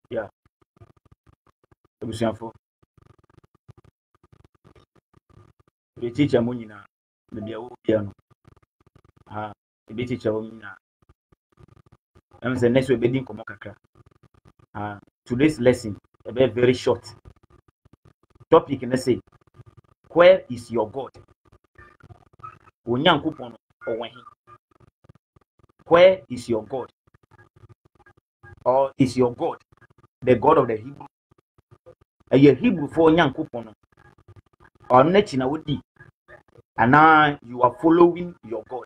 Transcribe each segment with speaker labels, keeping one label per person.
Speaker 1: Yeah. Ebusiafo. The teacher mo nyina. Me bia wo bia no. Ha, the teacher wo nyina. I'm saying next week bedin komo kakra. Today's lesson very short. Topic na say, where is your God? Onyankopon owen. Where is your God? Or is your God the God of the Hebrew? A Hebrew for Onyankopon. Or nechi wodi. And now you are following your God.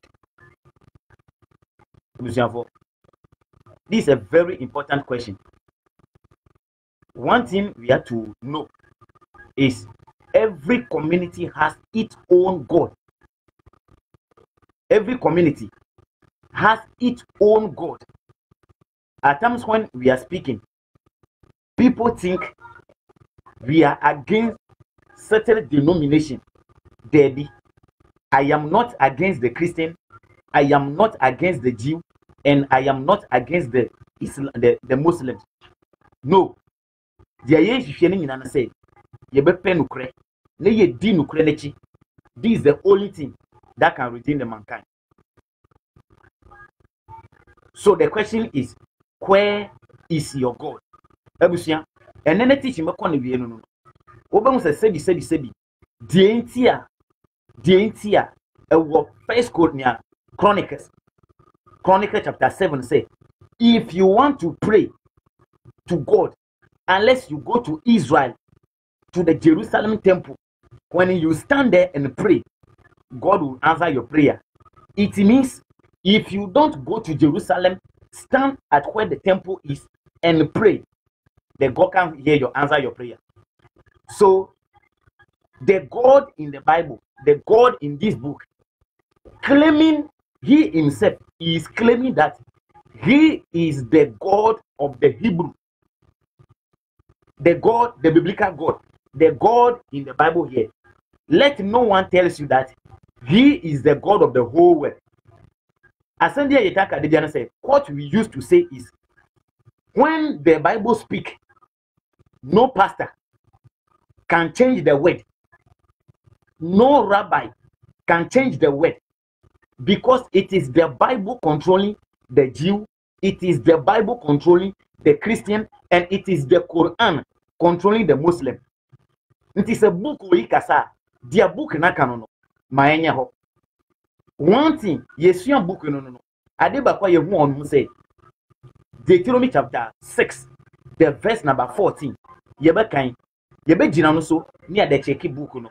Speaker 1: This is a very important question. One thing we have to know is every community has its own God. Every community has its own God. At times when we are speaking, people think we are against certain denomination. Debbie, I am not against the Christian, I am not against the Jew, and I am not against the Muslims. No. This is the only thing that can redeem the mankind. So the question is, where is your God? Ebusia, and then the teaching me kon wie no no. Oba mu se sebi. Dientia First Chronicles chapter 7 say, if you want to pray to God, unless you go to Israel, to the Jerusalem temple, when you stand there and pray, God will answer your prayer. It means if you don't go to Jerusalem, stand at where the temple is and pray, then God can hear your answer your prayer. So the God in the Bible, the God in this book, claiming he himself is claiming that he is the God of the Hebrew, the God, the biblical God, the God in the Bible here. Let no one tell you that he is the God of the whole world. Asendia Yetaka Didiana said, what we used to say is, when the Bible speaks, no pastor can change the word. No rabbi can change the word, because it is the Bible controlling the Jew, it is the Bible controlling the Christian, and it is the Quran controlling the Muslim. It is a book we kasa, dia book na kanono, maenya ho. One thing, yesuan book no. Adeba kwa yehu on say, Deuteronomy chapter 6, the verse number 14. Yebe kan, yebe jina no so, ni ade cheki book no.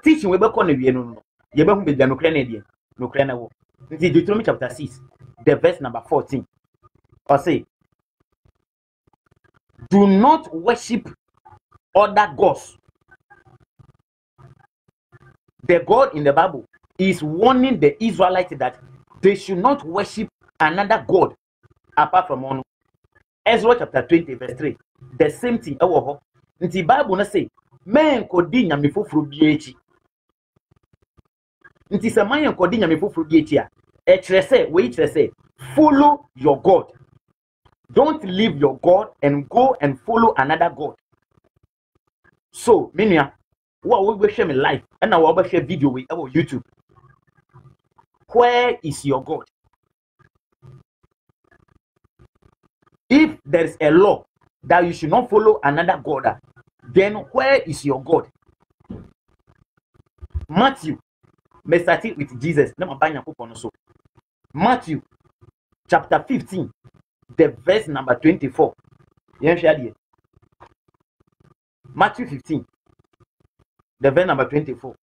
Speaker 1: Teaching we be ko na wie no. Yebe hu be dia no kra na die. No kra na wo. Nti Deuteronomy chapter 6, the verse number 14. Or say, do not worship other gods. The God in the Bible is warning the Israelites that they should not worship another God apart from one. Ezra chapter 20 verse 3. The same thing. The Bible na say, men kodi nyame foforo bi echi. Nti se man kodi nyame foforo bi echi a, e kire say, we kire say, follow your God. Don't leave your God and go and follow another God. So, menua, what we share me live and now we share video with our YouTube. Where is your God? If there is a law that you should not follow another God, then where is your God? Matthew, may start with Jesus. Matthew chapter 15, the verse number 24. Matthew 15, the verse number 24.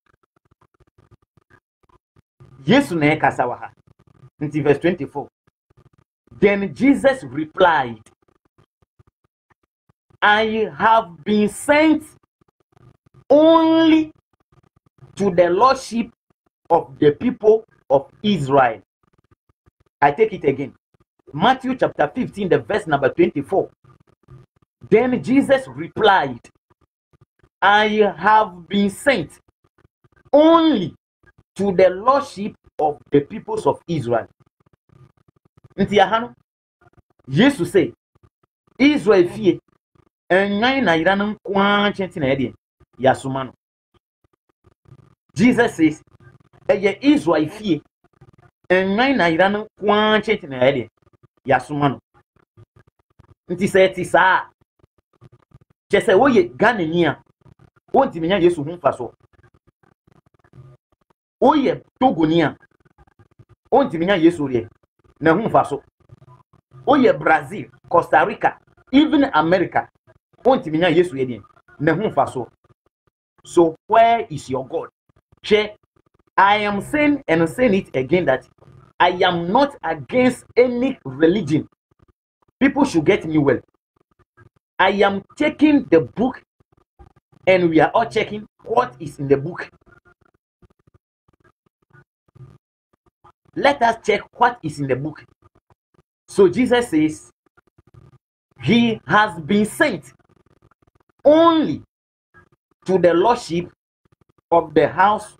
Speaker 1: Yesu na kasawaha. Until verse 24. Then Jesus replied, I have been sent only to the lordship of the people of Israel. I take it again. Matthew chapter 15, the verse number 24. Then Jesus replied, I have been sent only to the lordship of the peoples of Israel. Nti ahano, Jesus say, Israel fie, enwan na yira no kwa chenti na ede yasoma no. Jesus says eye Israel fie enwan na yira no kwa chenti na ede yasoma no. Nti se ti saa chese wo ye Ghanani a wonti menya Yesu hu mfa so. Wo ye Togoni a wonti menya Yesu re na hu mfa so. Wo ye Brazil, Costa Rica, even America wonti menya Yesu ye na hu mfa so. So where is your God? Che, I am saying and saying it again that I am not against any religion. People should get me well. I am checking the book and we are all checking what is in the book. Let us check what is in the book. So Jesus says he has been sent only to the lordship of the house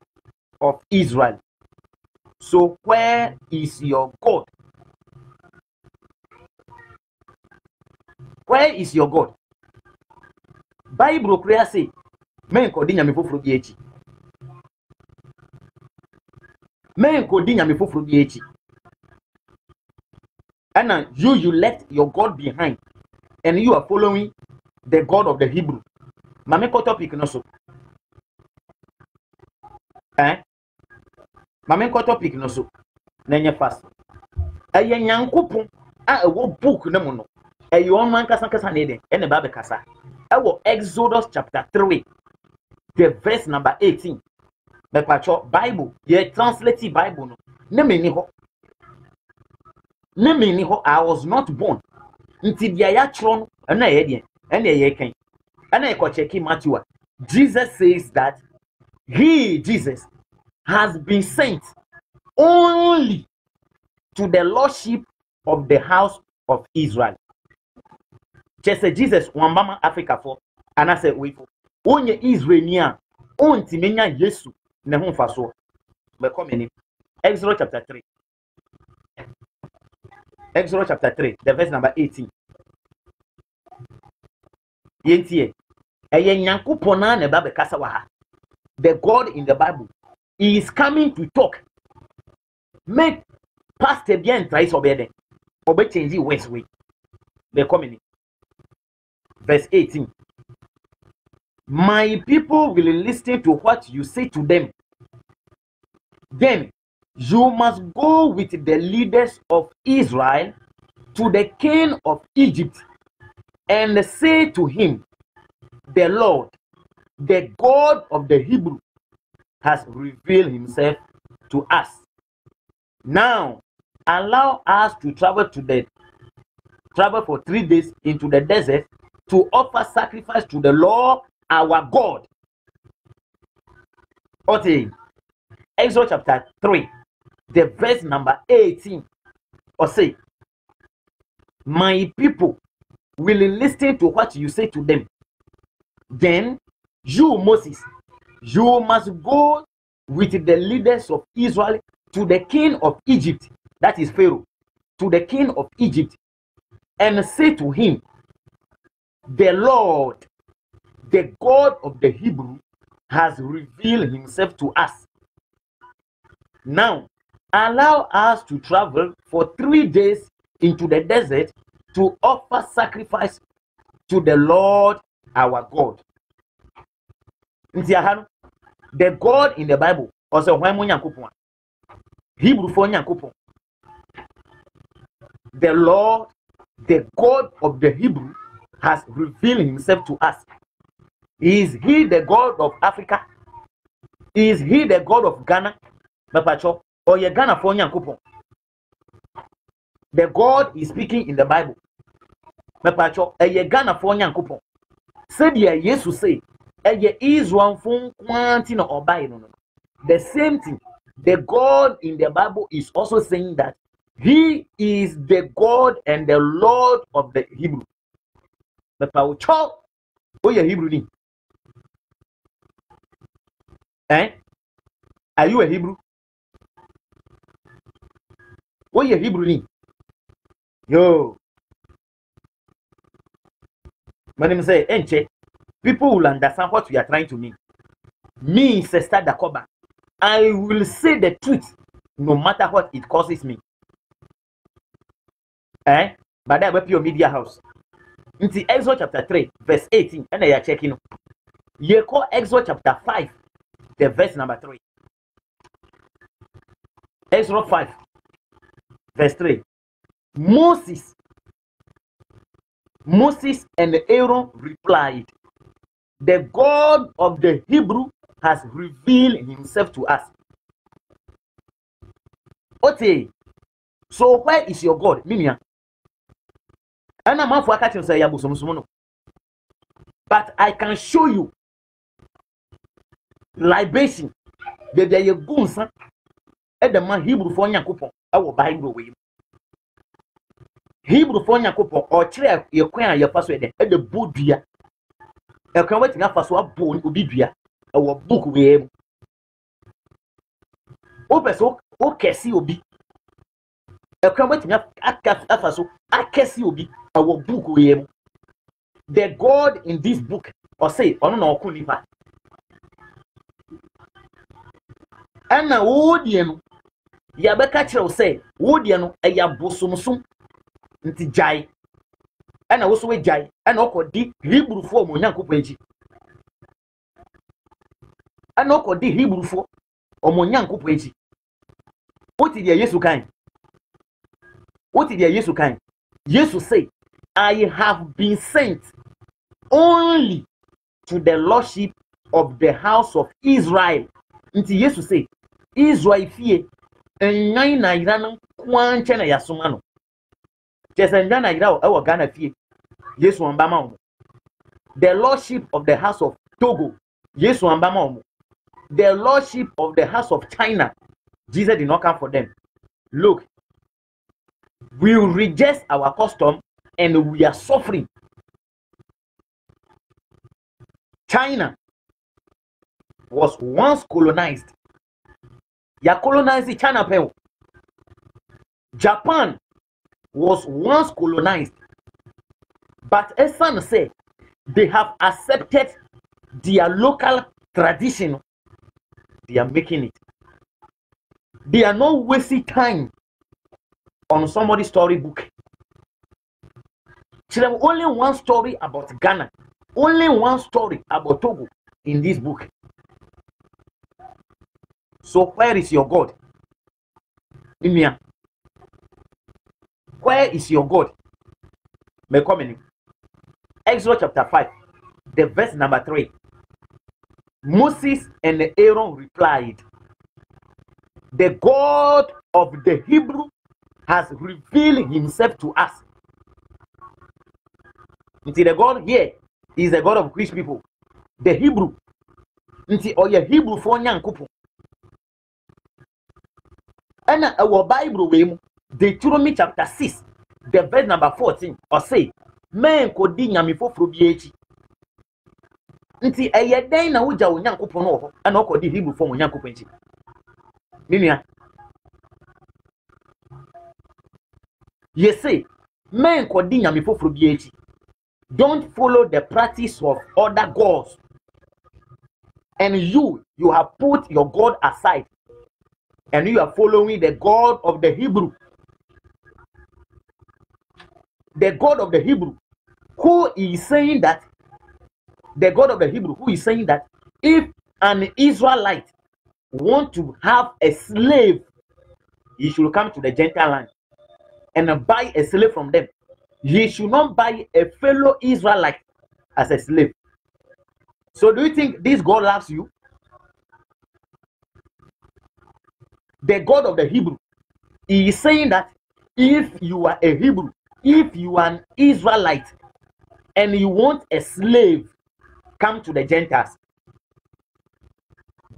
Speaker 1: of Israel. So where is your God? Where is your God? Bible clear say men ko di nyame foforo bi echi. Men ko di nyame foforo bi echi. And you left your God behind and you are following the God of the Hebrew. Mame ko topic no so. Mame ko topic no so. Na nye fast. Eye nyankopon a ewo book na mu no. Eye on man kasa na eden. Ene ba be kasa. Ewo Exodus chapter 3. The verse number 18. Me pacho Bible, ye translate Bible no. Ne me ni ho. I was not born. Nti dia ya chro no, na ye de. Ene ye kan. Ene e ko check Matthew. Jesus says that he, Jesus, has been sent only to the lordship of the house of Israel. Just Jesus wambama Africa for and I said wait for onye Israelia onti menya Yesu ne ho fa so. Me come in Exodus chapter 3. Exodus chapter 3, the verse number 18. Yentie. Eye Nyankopon na ne ba be kasa wa ha. The God in the Bible is coming to talk. Make pastor bien try so be den. Obe change west way. Be come in. Verse 18. My people will listen to what you say to them. Then you must go with the leaders of Israel to the king of Egypt and say to him, the Lord, the God of the Hebrew, has revealed himself to us. Now allow us to travel for 3 days into the desert to offer sacrifice to the Lord our God. Okay. Exodus chapter 3, the verse number 18. Or say, my people will listen to what you say to them. Then you, Moses, you must go with the leaders of Israel to the king of Egypt, that is Pharaoh, to the king of Egypt, and say to him, the Lord, the God of the Hebrew, has revealed himself to us. Now allow us to travel for 3 days into the desert to offer sacrifice to the Lord our God. The God in the Bible also Hebrew for Nyankopon. The Lord, the God of the Hebrew, has revealed himself to us. Is he the God of Africa? Is he the God of Ghana? Or ye Ghana for Nyankopon? The God is speaking in the Bible. Ye Ghana for Nyankopon. Said ye Jesus say, ye Israel from Quantina or by no. The same thing. The God in the Bible is also saying that he is the God and the Lord of the Hebrew. But Paucho, oh, you Hebrew ni? Are you a Hebrew? Oh, you Hebrew ni? Yo. When him say, Enche, people will understand what we are trying to mean. Me, Sister Dakoba, I will say the truth no matter what it causes me. But that will be your media house. In the Exodus chapter 3, verse 18, and you are checking. You call Exodus chapter 5, the verse number 3. Exodus 5, verse 3. Moses and Aaron replied, the God of the Hebrew has revealed himself to us. Okay, so where is your God? Minia. But I can show you libation. There you go, son. And the man Hebrew for Yakupon, our Bible way. Hebrew for Yakupon, or chair your queen, your password, and the Buddha. I can wait enough for swap bone, Ubibia, our book way. Opeso, okay, see, Obi. I can wait enough at Cafaso, I can see Obi, our book way. The God in this book, or say, on no Kunipa. And now, Wodian, Yabaka say, Wodian, a Yabosumsum, Nti Jai, and I also a Jai, and Oko di Hebrew form on Yankupeji. And Oko di Hebrew form on Yankupeji. What did Yesu kind? What did Yesu kind? Yesu say, I have been sent only to the lordship of the house of Israel. Nti Yesu say, Israel fie enyan na ira no kwanche na yasoma no. Jese enyan na ira o Ghana fie. Yesu ambama omo. The lordship of the house of Togo. Yesu ambama omo. The lordship of the house of China. Jesus did not come for them. Look, we reject our custom and we are suffering. China was once colonized. Ya colonized China peo. Japan was once colonized. But Esan said they have accepted their local tradition. They are making it. They are not wasting time on somebody's storybook. There's only one story about Ghana. Only one story about Togo in this book. So where is your God? Imia. Where is your God? Mekomeni. Exodus chapter 5, the verse number 3. Moses and Aaron replied, the God of the Hebrew has revealed himself to us. Until the God here is the God of Jewish people. The Hebrew. Until or your Hebrew for Nyankupu. And our Bible way, Deuteronomy chapter 6, the verse number 14, or say, men could ding me for Frubiachi. Until a year day na uja Nyankupu, and all the Hebrew for Nyankupenchi. Mimia. Yes, say, men could ding me for Frubiachi. Don't follow the practice of other gods. And you have put your God aside. And you are following the God of the Hebrew. The God of the Hebrew. Who is saying that? The God of the Hebrew. Who is saying that if an Israelite want to have a slave, he should come to the Gentile land and buy a slave from them. He should not buy a fellow Israelite as a slave. So do you think this God loves you? The God of the Hebrew, he is saying that if you are a Hebrew, if you are an Israelite, and you want a slave, come to the Gentiles.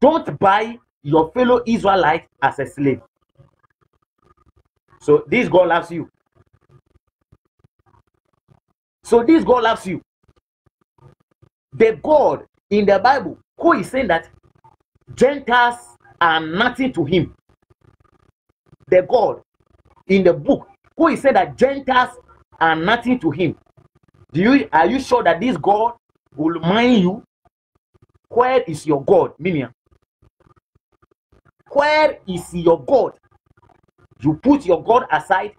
Speaker 1: Don't buy your fellow Israelite as a slave. So this God loves you. So this God loves you. The God in the Bible who is saying that Gentiles are nothing to him. The God in the book who is saying that Gentiles are nothing to him. Are you sure that this God will mind you? Where is your God, Miniam? Where is your God? You put your God aside,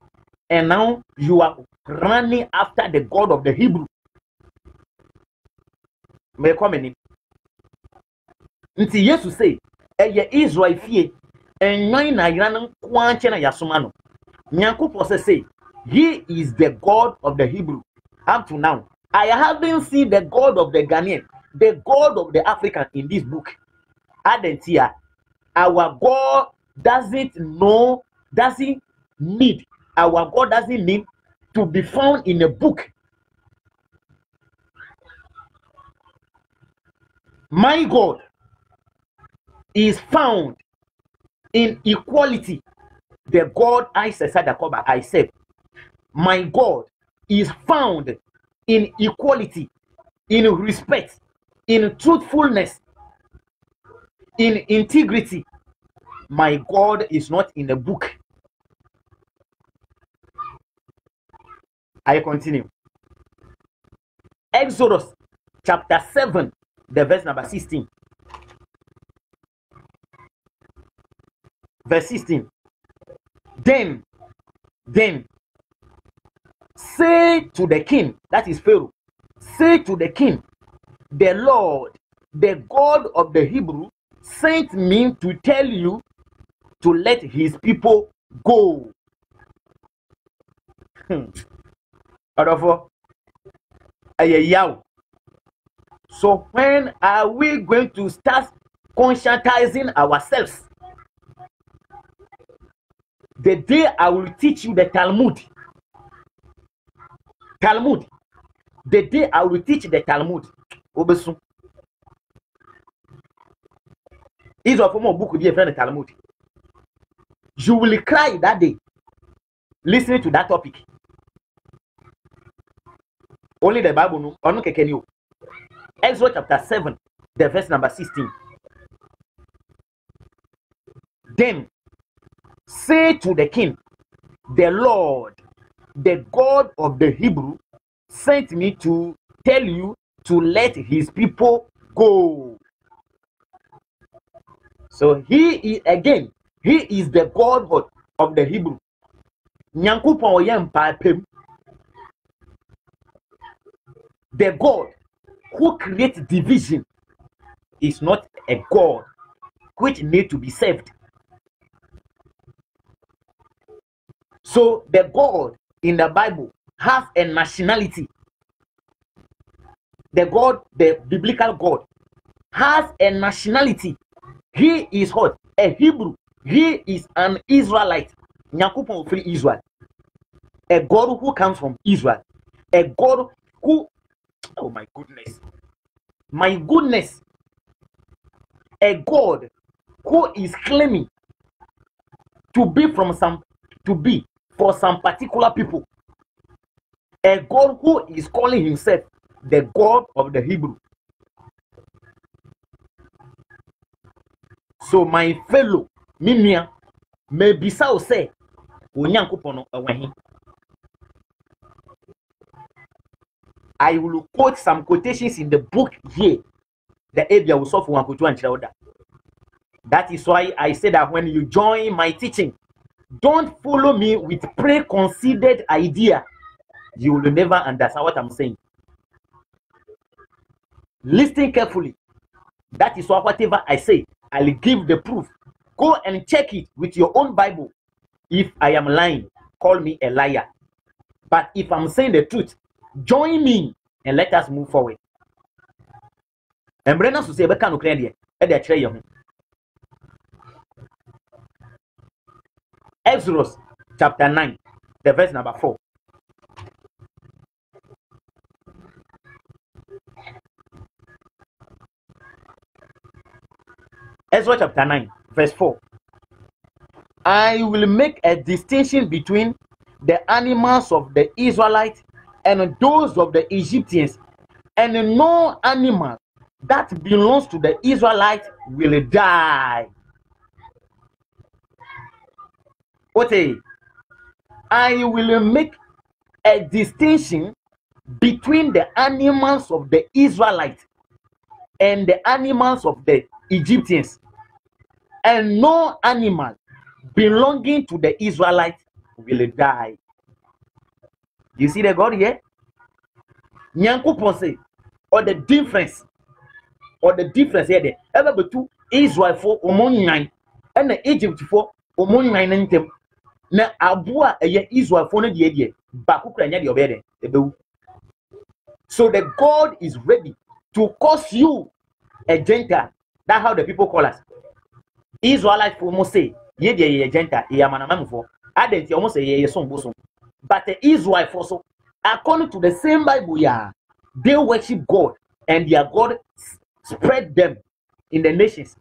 Speaker 1: and now you are running after the God of the Hebrew. May come in. Nti Yesu say, "Eye Israel fie, enwan na yana kwanche na yasoma no." Nyankopon say, "He is the God of the Hebrew." Up to now, I haven't seen the God of the Ghanaian, the God of the African in this book. Adentia, our God doesn't need to be found in a book. My God is found in equality. The God I said, my God is found in equality, in respect, in truthfulness, in integrity. My God is not in a book. I continue. Exodus chapter 7, the verse number 16. Verse 16. Then say to the king, that is Pharaoh, say to the king, the Lord, the God of the Hebrew, sent me to tell you to let his people go. So when are we going to start conscientizing ourselves? The day I will teach you the Talmud. The day I will teach the Talmud. Obesu. Is of more book with friend Talmud. You will cry that day listening to that topic. Only the Bible no. Onu keke ni. Exodus chapter 7, the verse number 16. Then say to the king, the Lord, the God of the Hebrew, sent me to tell you to let his people go. So he is the God of the Hebrew. The God who creates division is not a God which needs to be served. So the God in the Bible has a nationality. The biblical God, has a nationality. He is what? A Hebrew. He is an Israelite. Nyakupon free Israel. A God who comes from Israel. A God who, oh my goodness. My goodness. A God who is claiming to be for some particular people. A God who is calling himself the God of the Hebrew. So my fellow Mimia may be so say I will quote some quotations in the book here. The area will suffer one kutu and childa. That is why I said that when you join my teaching, don't follow me with preconceived idea. You will never understand what I'm saying. Listen carefully. That is why whatever I say, I'll give the proof. Go and check it with your own Bible. If I am lying, call me a liar. But if I'm saying the truth, join me and let us move forward. And Brennan to say, Exodus chapter 9, the verse number 4. Exodus chapter 9, verse 4. I will make a distinction between the animals of the Israelites and those of the Egyptians, and no animal that belongs to the Israelites will die. Okay, I will make a distinction between the animals of the Israelites and the animals of the Egyptians, and no animal belonging to the Israelites will die. You see the God here? Nyankopon say, or the difference here there. Ever between Israel for omonyan and the Egypt for omonyan nantem. Na abua eye Israel for no die baako kra nya de obede ebewu. So the God is ready to cause you a Gentile. That's how the people call us. Israelites for must say, ye de Gentile, ye amanamam for. Adenti almost say ye son bosom. But the Israel for so, according to the same Bible, yeah, they worship God and their God spread them in the nations.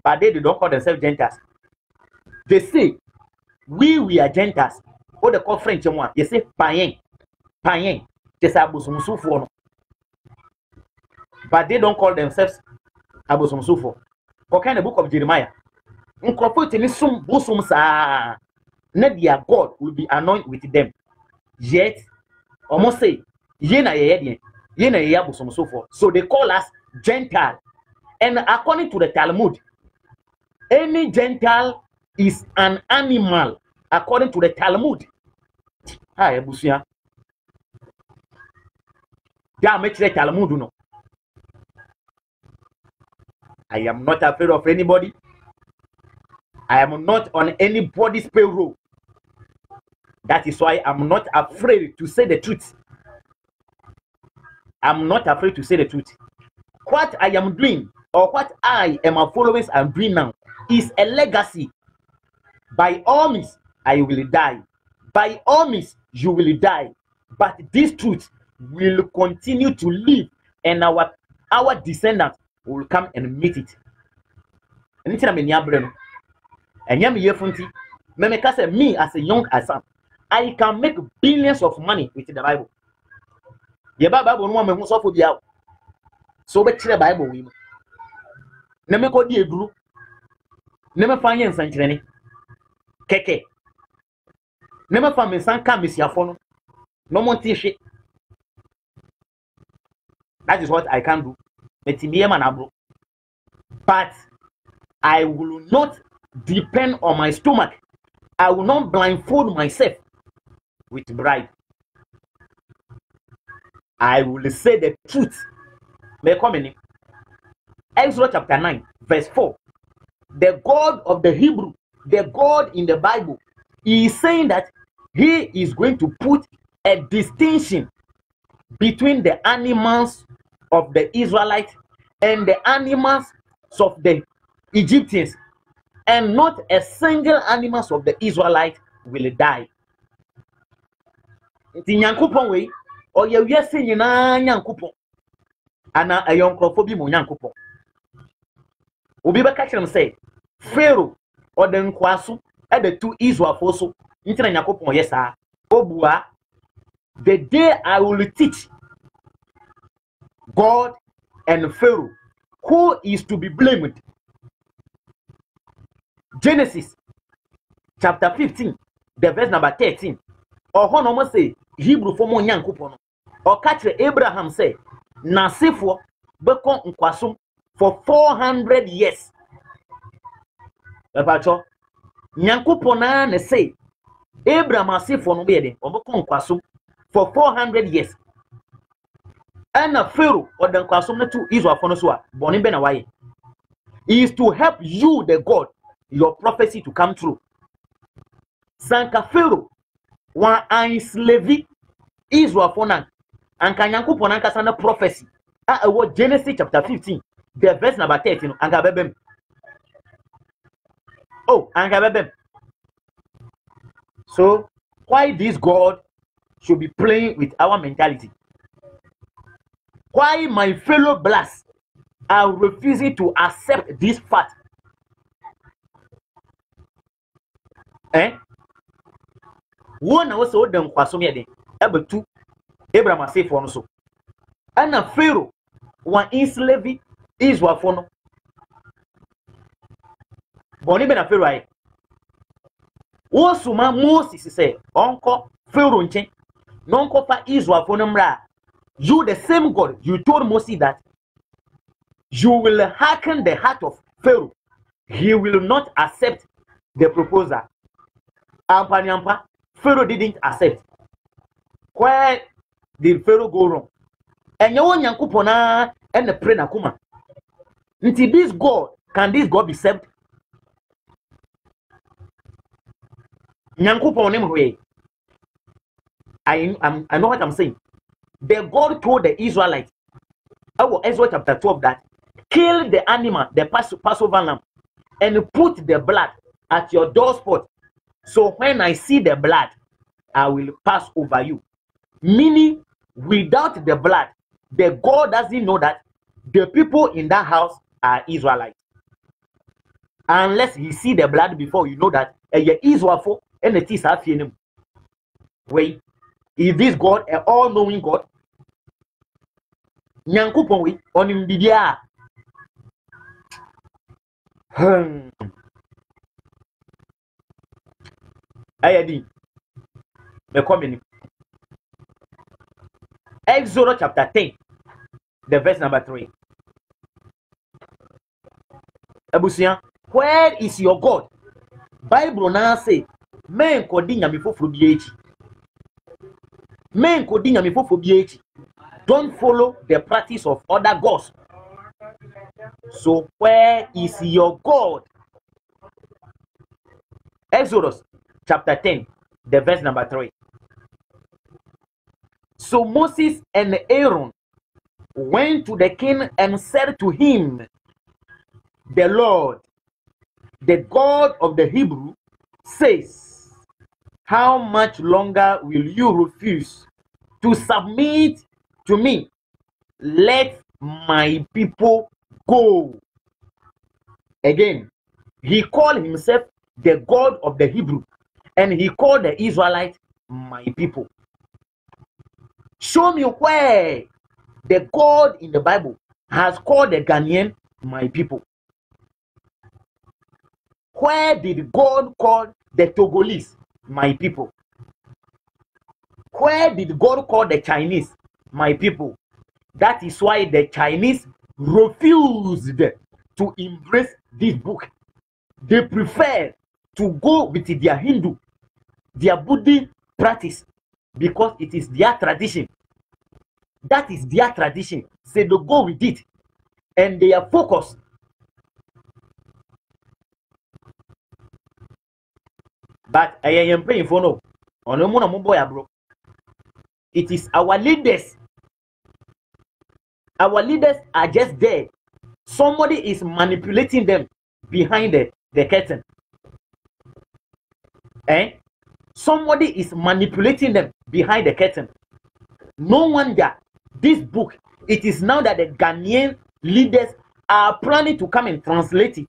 Speaker 1: But they don't call themselves Gentiles. They say, we are Gentiles. Or they call French one. You say, païen. Just abosomsufo. But they don't call themselves abosomsufo. What kind of book of Jeremiah? Their God will be anointed with them. Yet, almost say, so they call us Gentile. And according to the Talmud, any Gentile is an animal. According to the Talmud. Hi, Busia. Talmud, no. I am not afraid of anybody. I am not on anybody's payroll. That is why I'm not afraid to say the truth. I'm not afraid to say the truth. What I am doing, or what I and my followers are doing now, is a legacy. By all means, I will die. By all means, you will die. But this truth will continue to live, and our descendants will come and meet it. Anything I'm in Yabreno, and Yam Yefunti, Memeka me as a young Assam, I can make billions of money with the Bible. The Bible no one so for the out. So bet the Bible we. Never go the group. Never find yen sanchireni. Keke. Never find me san kamis yafono. No more shit. That is what I can do. But I will not depend on my stomach. I will not blindfold myself with bribe. I will say the truth. May come in Exodus chapter 9, verse 4. The God of the Hebrew, the God in the Bible, he is saying that he is going to put a distinction between the animals of the Israelites and the animals of the Egyptians, and not a single animal of the Israelites will die. Ti Nyankopon we o ye wiase nyina Nyankopon ana ayonkofo bi mo Nyankopon obi be ka kire say Pharaoh or the nkwaso e the two Israel for so ntina Nyankopon yesa obua the day I will teach God and Pharaoh who is to be blamed. Genesis chapter 15, the verse number 13. Or one almost say Hebrew for more Nyankopon. Or catch Abraham say Nasifo Bekon Nkwasum for 400 years. Epacho Nyankopon na say Abraham Asifo no be de Bekon Nkwasum for 400 years. And a Pharaoh or the Nkwasum na to Israel for no so born be na why. Is to help you, the God, your prophecy to come true. Sanka Pharaoh one enslave Israel for now. And Kanyankopon anka sana prophecy. What Genesis chapter 15, the verse number 13. Anka bebem. Oh, anka bebem. So why this God should be playing with our mentality? Why my fellow blacks are refusing to accept this fact? One also them kwasomia den ebe two Abraham say for no so and a Pharaoh one enslave Israel for no boni be na Pharaoh ai wo suma Moses say onko Pharaoh nchen no nko fa Israel for no mra You, the same God, you told Moses that you will hearken the heart of Pharaoh. He will not accept the proposal. Ampa, Pharaoh didn't accept. Where did Pharaoh go wrong? And you want Yankupona and the pray Nakuma. Until this God, can this God be served? Nyankupon way. I know what I'm saying. The God told the Israelites, Ezra chapter 12, that kill the animal, the Passover lamb, and put the blood at your doorspot. So when I see the blood, I will pass over you. Meaning, without the blood, the God doesn't know that the people in that house are Israelites. Unless he see the blood before, you know that Israel and it is half in him. Wait, is this God an all-knowing God? Nyankupon we on him bidia. Ayadi. Me come. Exodus chapter 10, the verse number 3. Abusian, where is your God? Bible now say, men kodi nyame foforo bi echi. Men kodi nyame foforo bi echi. Don't follow the practice of other gods. So where is your God? Exodus chapter 10, the verse number 3. So Moses and Aaron went to the king and said to him, the Lord, the God of the Hebrew, says, how much longer will you refuse to submit to me? Let my people go. Again, he called himself the God of the Hebrew, and he called the Israelites my people. Show me where the God in the Bible has called the Ghanaian my people. Where did God call the Togolese my people? Where did God call the Chinese my people? That is why the Chinese refused to embrace this book. They prefer to go with their Hindu, their Buddhist practice, because it is their tradition. That is their tradition. So they go with it. And they are focused. But I am praying for no. It is our leaders. Our leaders are just there. Somebody is manipulating them behind the curtain. Somebody is manipulating them behind the curtain. No wonder this book, it is now that the Ghanaian leaders are planning to come and translate it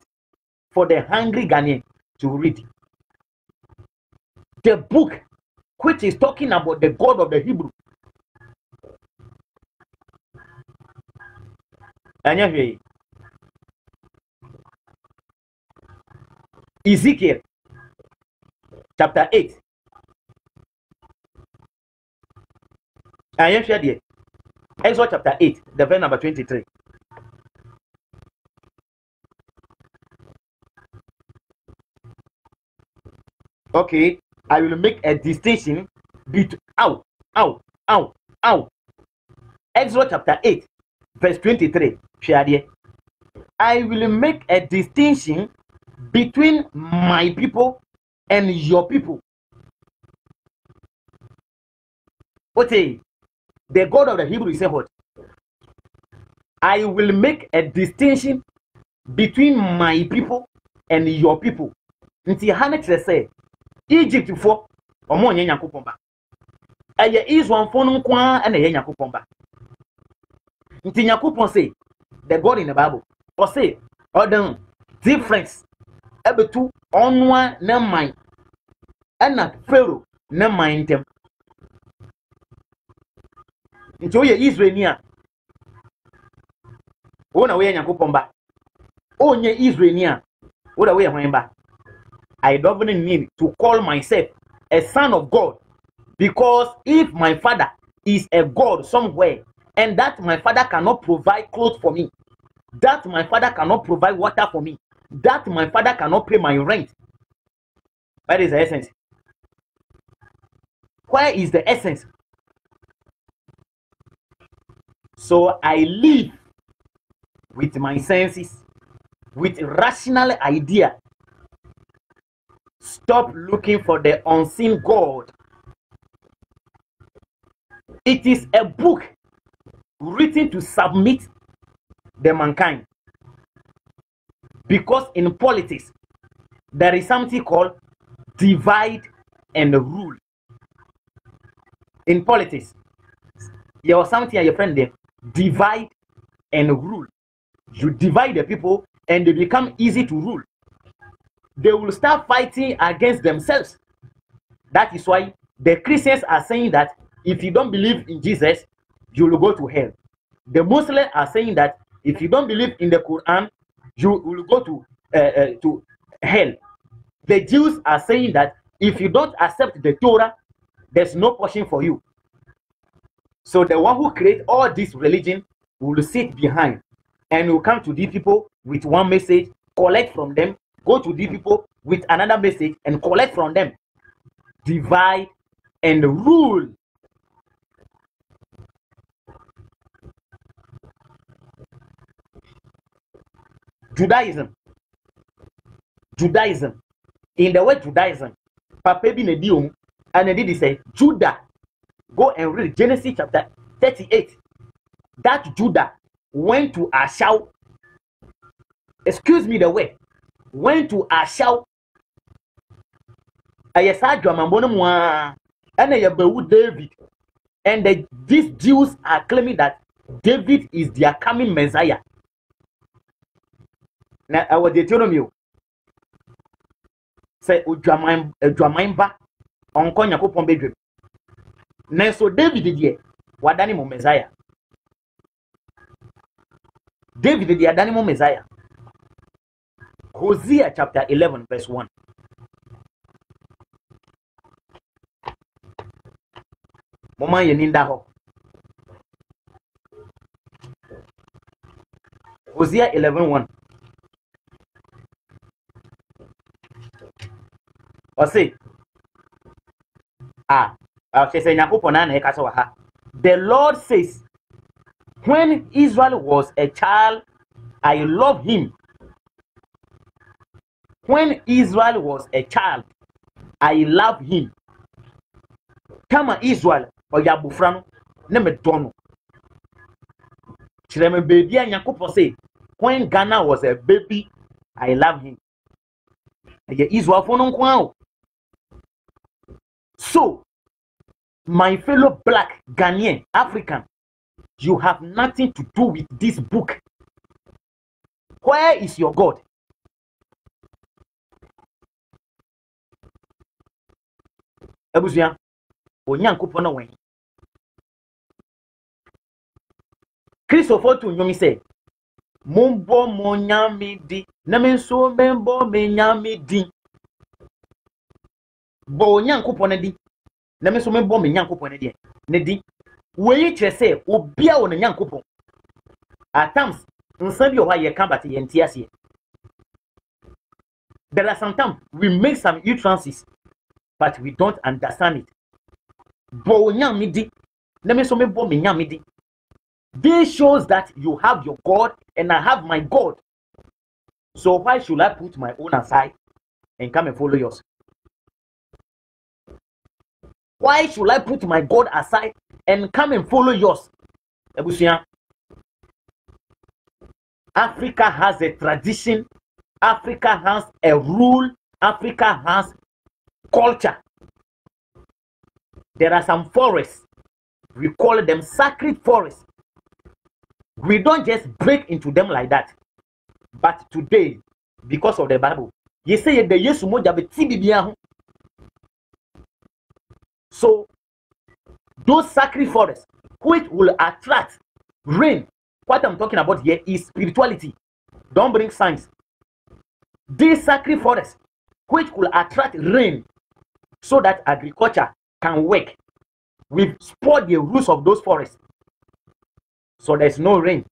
Speaker 1: for the hungry Ghanaian to read. The book which is talking about the God of the Hebrew. Ezekiel chapter 8. I am shared here. Exodus chapter 8, the verse number 23. Okay, I will make a distinction between Exodus chapter 8, verse 23. Shared here. I will make a distinction between my people and your people. Okay, the God of the Hebrew is saying what? I will make a distinction between my people and your people. Nti Hanet say Egypt for omo nye Nyankopon ba. Eye Israel for no kwa na ye Nyankopon ba. Nti Nyankopon say the God in the Bible or say other difference ebetu onwa na man na Pharaoh na man tem. Nti oye Israelia wona we Nyankopon ba. Onye Israelia woda we hwan ba. I don't even need to call myself a son of God, because if my father is a God somewhere and that my father cannot provide clothes for me, that my father cannot provide water for me, that my father cannot pay my rent. That is the essence. Where is the essence? So I live with my senses, with rational idea. Stop looking for the unseen God. It is a book written to submit the mankind. Because in politics, there is something called divide and rule. In politics, there was something your friend there, divide and rule. You divide the people and they become easy to rule. They will start fighting against themselves. That is why the Christians are saying that if you don't believe in Jesus, you will go to hell. The Muslims are saying that if you don't believe in the Quran, you will go to hell. The Jews are saying that if you don't accept the Torah, there's no portion for you. So the one who creates all this religion will sit behind and will come to these people with one message, collect from them, go to these people with another message and collect from them. Divide and rule. Judaism. In the word Judaism, Papa bin Edium, and Edidi say, Judah. Go and read Genesis chapter 38. That Judah went to Ashau. Excuse me the way. Went to Ashau. Ayesa Dramambono mwa. And Ayabewu David. And these Jews are claiming that David is their coming Messiah. Now, our Deuteronomy say Ujamaimba onko Yakopon bedroom. Now, so David did ye wadanimo Messiah. David did wadanimo Messiah. Hosea chapter 11 verse 1. Mama yeninda ho. Hosea 11:1. Or say, the Lord says, when Israel was a child, I love him. When Israel was a child, I love him. Kama Israel or Yabufrano, name Dono. Children, baby, and Yakupo say, when Ghana was a baby, I love him. Israel for so, my fellow black, Ghanaian, African, you have nothing to do with this book. Where is your God? Ebusia, onyankopo na wen. Christopher to nyomi say, Mumbo monyami di, namenso membo menyami di. Bo nyankopon na di na me so me bo me nyankopon na di ne di we kire say obia wo na nyankopon at times nsan bi o ha ye kan but ye ntiase. There are sometimes we make some utterances but we don't understand it. Bo nyami di na me so me bo me nyami di. This shows that you have your God and I have my God. So why should I put my own aside and come and follow yours? Why should I put my God aside and come and follow yours? Ebusia. Africa has a tradition. Africa has a rule. Africa has culture. There are some forests. We call them sacred forests. We don't just break into them like that. But today, because of the Bible, you say the Yesu moja be tibibiya. So, those sacred forests, which will attract rain, what I'm talking about here is spirituality. Don't bring science. These sacred forests, which will attract rain, so that agriculture can work. We've spoiled the roots of those forests. So there's no rain,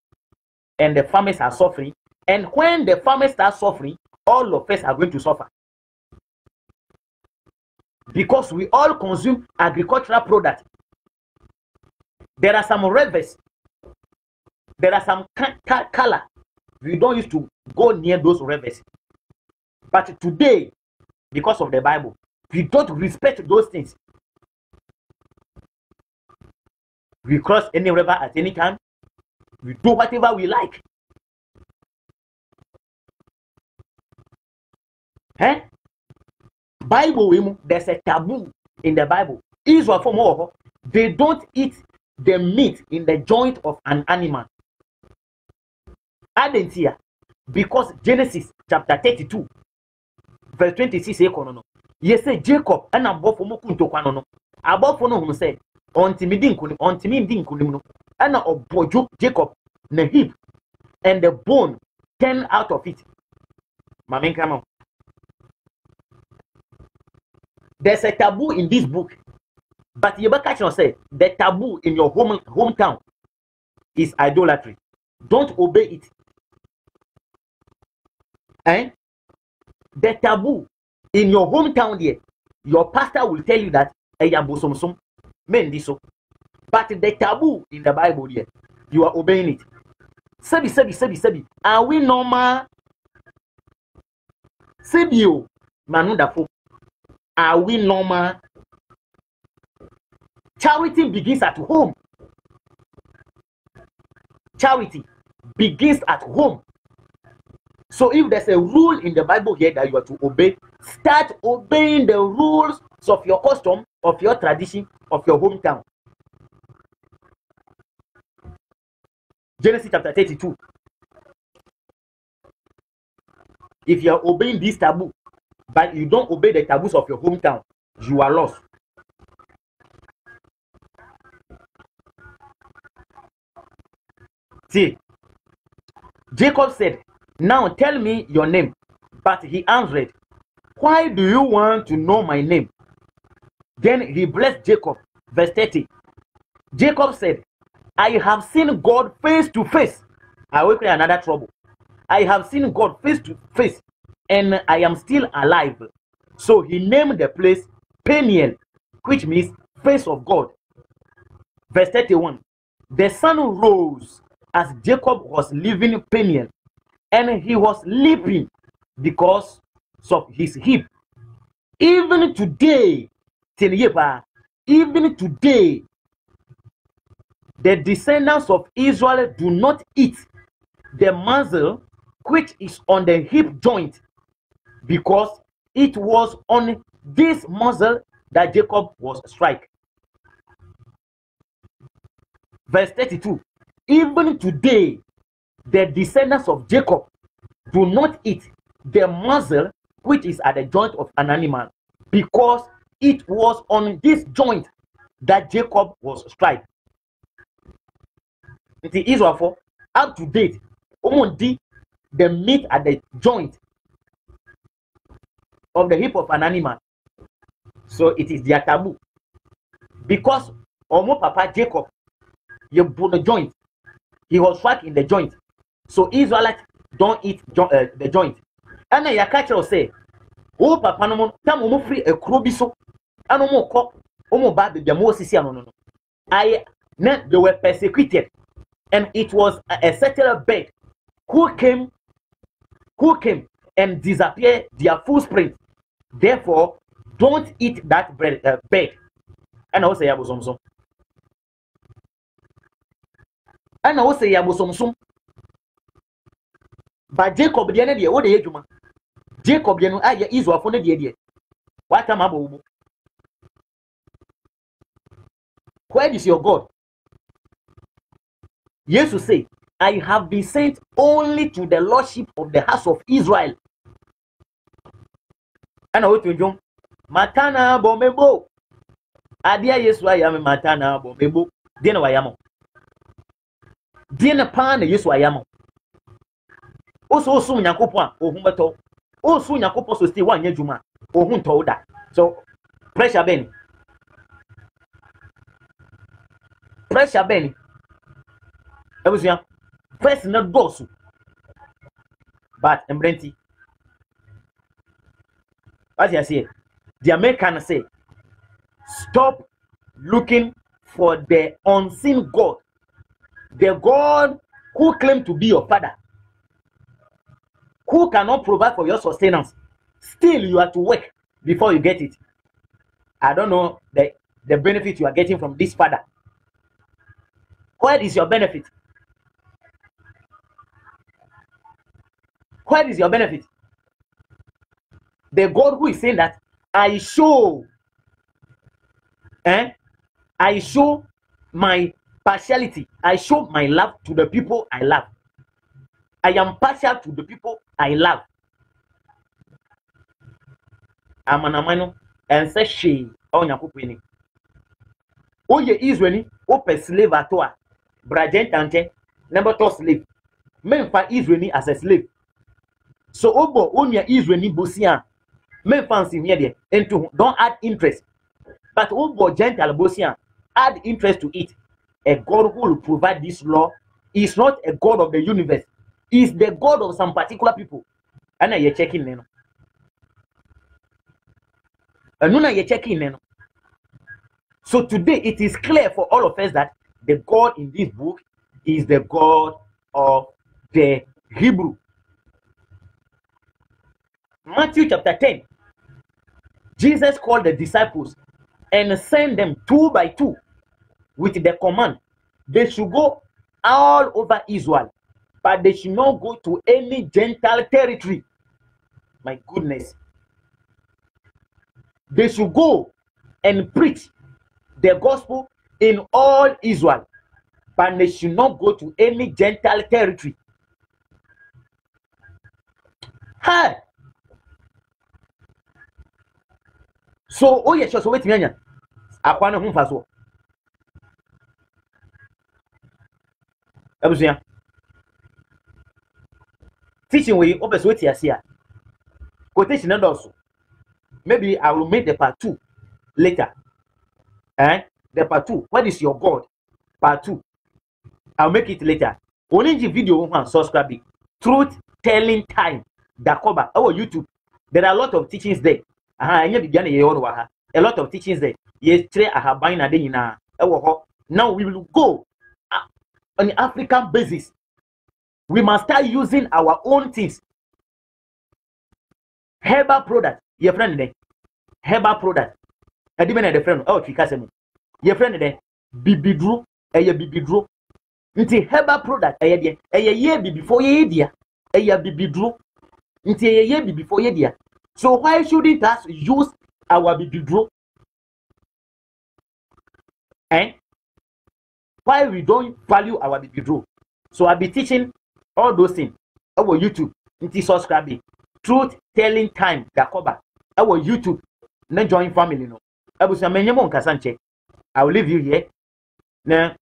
Speaker 1: and the farmers are suffering. And when the farmers start suffering, all of us are going to suffer. Because we all consume agricultural products. There are some rivers. There are some color. We don't used to go near those rivers. But today, because of the Bible, we don't respect those things. We cross any river at any time. We do whatever we like. Bible, there's a taboo in the Bible. Israel for more, they don't eat the meat in the joint of an animal. I didn't hear, because Genesis chapter 32, verse 26 say, yes, say Jacob and above for Mokunto Quanono. Above for no say, on Timidin Kunim, and of Jacob, the hip, and the bone came out of it. Mamen, come on. There's a taboo in this book, but Yabakacho said the taboo in your hometown is idolatry. Don't obey it. The taboo in your hometown there, your pastor will tell you that but the taboo in the Bible there, you are obeying it. Sebi. Are we normal? Sebio manundafo. Are we normal? Charity begins at home. Charity begins at home. So if there's a rule in the Bible here that you are to obey, start obeying the rules of your custom, of your tradition, of your hometown. Genesis chapter 32. If you are obeying this taboo, but you don't obey the taboos of your hometown, you are lost. See, Jacob said, now tell me your name. But he answered, why do you want to know my name? Then he blessed Jacob. Verse 30. Jacob said, I have seen God face to face. I will create another trouble. I have seen God face to face, and I am still alive. So he named the place Peniel, which means face of God. Verse 31. The sun rose as Jacob was leaving Peniel, and he was leaping because of his hip. Even today, even today, the descendants of Israel do not eat the muzzle which is on the hip joint, because it was on this muzzle that Jacob was struck. Verse 32. Even today, the descendants of Jacob do not eat the muzzle which is at the joint of an animal, because it was on this joint that Jacob was struck. It is Israel for up to date. The meat at the joint of the hip of an animal. So it is their taboo. Because Omo Papa Jacob, you put the joint. He was struck in the joint. So Israelites don't eat the joint. And then Yakacha say, oh Papa no tam omo free a krobiso. And omo ko omo ba the mo sisi no. They were persecuted, and it was a certain bird who came and disappeared their footprint. Therefore, don't eat that bird. And I will say yabosomsom. And I will say yabosomsom. But Jacob the end what the ejuma. Jacob the no Israel for the what am I? Where is your God? Jesus say, I have been sent only to the lordship of the house of Israel. And I want to jump. Matana bomebo. Adia Yesu ayame matana bomebo. Dina wayamo. Dina pan Yesu ayamo. Osu nyankopon ohumbeto. Osu nyankopon so stay one yejuma. Ohunto da. So pressure ben. Pressure ben. Abusua first na dosu but embrenti what you say the American say stop looking for the unseen God, the God who claimed to be your father, who cannot provide for your sustenance. Still you have to work before you get it. I don't know the benefit you are getting from this father. Where is your benefit? Where is your benefit? The God who is saying that I show my partiality, I show my love to the people I love. I am partial to the people I love. Amanamano and say she on your company. Oh, ye Israeli, open slave at all. Brajent ante, number 2 slave. Men for Israeli as a slave. So obo onya Israeli bosia. Men fancy here into don't add interest. But obo gentle bosia add interest to it. A God who will provide this law is not a God of the universe. Is the God of some particular people. And you're checking then. And now you're checking then. So today it is clear for all of us that the God in this book is the God of the Hebrew. Matthew chapter 10. Jesus called the disciples and sent them 2 by 2 with the command they should go all over Israel, but they should not go to any Gentile territory. My goodness. They should go and preach the gospel in all Israel, but they should not go to any Gentile territory. Hi. So, oh yes, so wait a minute. Akwana hum faso. Abusia. Teaching we obes wait here. Quotation and also. Maybe I will make the part 2 later. The part 2. What is your God? Part 2. I'll make it later. Only the video one subscribe. Truth telling time. Dakoba. Our YouTube. There are a lot of teachings there. A lot of teachings there. Now we will go on an African basis. We must start using our own things. Herbal product. Your friend there. Herbal product. I didn't the friend. Oh, Chikasemu. Your friend there. Bibidro. Bibidro. Nti herbal product. Ye before ye dia. Bibidro. Nti ye before ye dia. So why shouldn't us use our bibidro? Why we don't value our bibidro? So I'll be teaching all those things. Our YouTube, nti subscribe. Truth telling time, Dakoba. Our YouTube, na join family no. Abusa menyemo nkasanche. I will leave you here. Na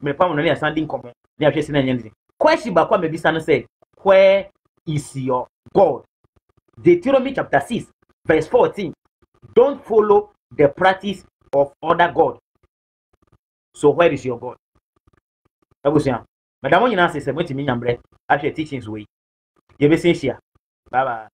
Speaker 1: me pa mo na standing comment. Na ahwese na nyane. Question ba kwa me bisa no say, where is your God? Deuteronomy chapter 6, verse 14. Don't follow the practice of other God. So where is your God? Abusia. Madam, you know, say, "What you mean, I'm after teachings way." You be sincere. Bye bye.